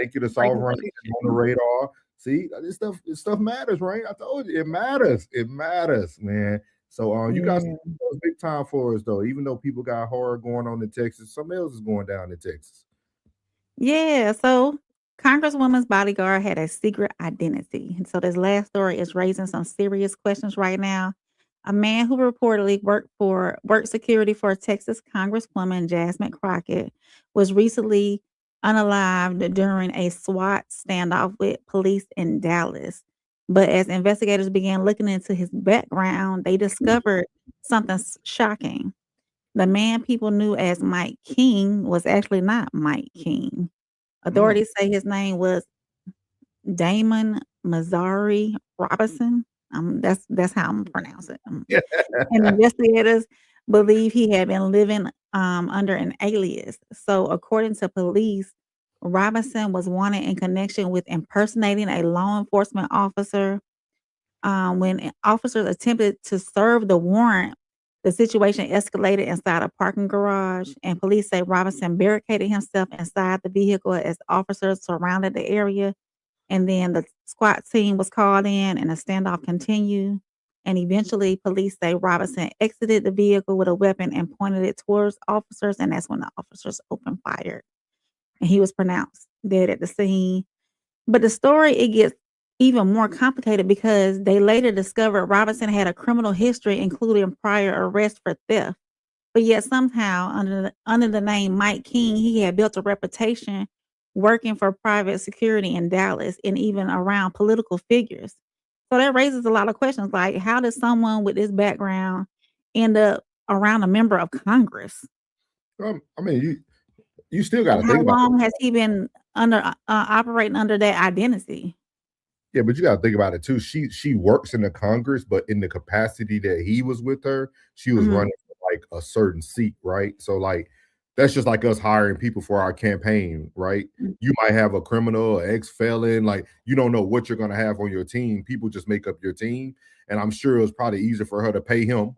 Thank you to breaking Sovereign on the radar. See, this stuff matters, right? I told you it matters. It matters, man. So you got some Yeah. big time for us though. Even though people got horror going on in Texas, something else is going down in Texas. Yeah, so Congresswoman's bodyguard had a secret identity. And so this last story is raising some serious questions right now. A man who reportedly worked security for Texas Congresswoman Jasmine Crockett was recently unalived during a SWAT standoff with police in Dallas. But as investigators began looking into his background, they discovered something shocking. The man people knew as Mike King was actually not Mike King. Mm. Authorities say his name was Damon Mazzari Robinson. That's how I'm pronounce it. Yeah. And investigators believe he had been living under an alias. So, according to police, Robinson was wanted in connection with impersonating a law enforcement officer. When officers attempted to serve the warrant, the situation escalated inside a parking garage, and police say Robinson barricaded himself inside the vehicle as officers surrounded the area. And then the SWAT team was called in, and the standoff continued. And eventually, police say Robinson exited the vehicle with a weapon and pointed it towards officers, and that's when the officers opened fire. And he was pronounced dead at the scene. But the story, it gets even more complicated because they later discovered Robinson had a criminal history, including prior arrests for theft. But yet somehow, under the name Mike King, he had built a reputation working for private security in Dallas and even around political figures. So that raises a lot of questions, like how did someone with this background end up around a member of Congress? I mean, you still got And to how think about it. long has he been operating under that identity? Yeah, but you got to think about it too. She works in the Congress, but in the capacity that he was with her, she was Mhm. running for like a certain seat, right? So like that's just like us hiring people for our campaign, right? Mm. You might have a criminal, an ex-felon, like you don't know what you're gonna have on your team. People just make up your team. And I'm sure it was probably easier for her to pay him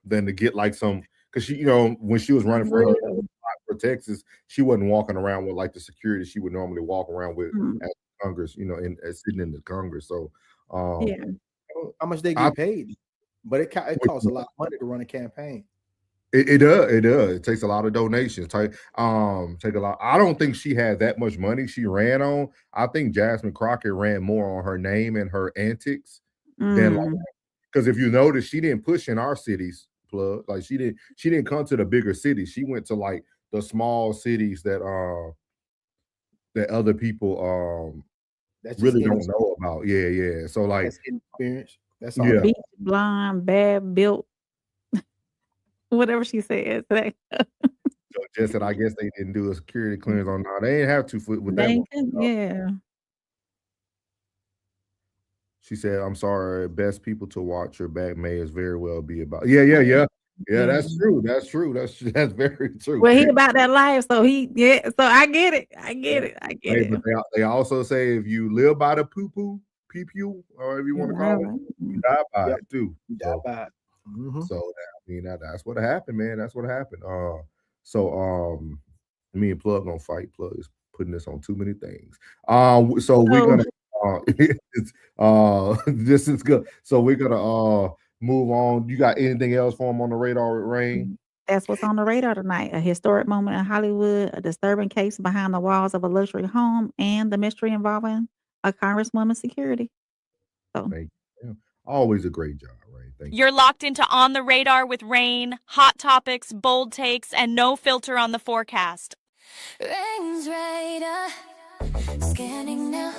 than to get like some because she, when she was running for her Real. for Texas, she wasn't walking around with like the security she would normally walk around with Mm. at Congress, as sitting in the Congress. So, Yeah. How much they I get paid? But it costs a lot of money to run a campaign. it does, it does. It takes a lot of donations. Take a lot. I don't think she had that much money she ran on. I think Jasmine Crockett ran more on her name and her antics than like Mm. because if you notice, she didn't push in our cities. Plug like she didn't come to the bigger cities. She went to like the small cities that other people That's just really don't innocent. know about. Yeah, yeah. So like, That's inexperience. That's all yeah, that Beach blonde, bad built, whatever she said today. so just that I guess they didn't do a security clearance on now. They didn't have to with that They one. could, yeah. She said, "I'm sorry, best people to watch your back may as very well be about." Yeah, yeah, yeah, yeah. Yeah. That's true. That's true. That's very true. Well, he about that life, so so I get it. I yeah. get it. I get Hey, it. but they also say if you live by the poo poo, pee pew, or whatever you You want to know, call it, right? you Mm. die by Yep. it too. You die So, by it. Mhm. so I mean that's what happened, man. That's what happened. So me and Plug gonna fight. Plug is putting this on too many things. So we're So gonna this is good. So we're gonna move on. You got anything else for him on the radar with Rain? that's what's on the radar tonight. A historic moment in Hollywood, a disturbing case behind the walls of a luxury home, and the mystery involving a congresswoman's security. So Thank you. Yeah. Always a great job, Rain. Thank you. You're locked into On the Radar with Rain, hot topics, bold takes, and no filter on the forecast. Rain's radar, scanning now.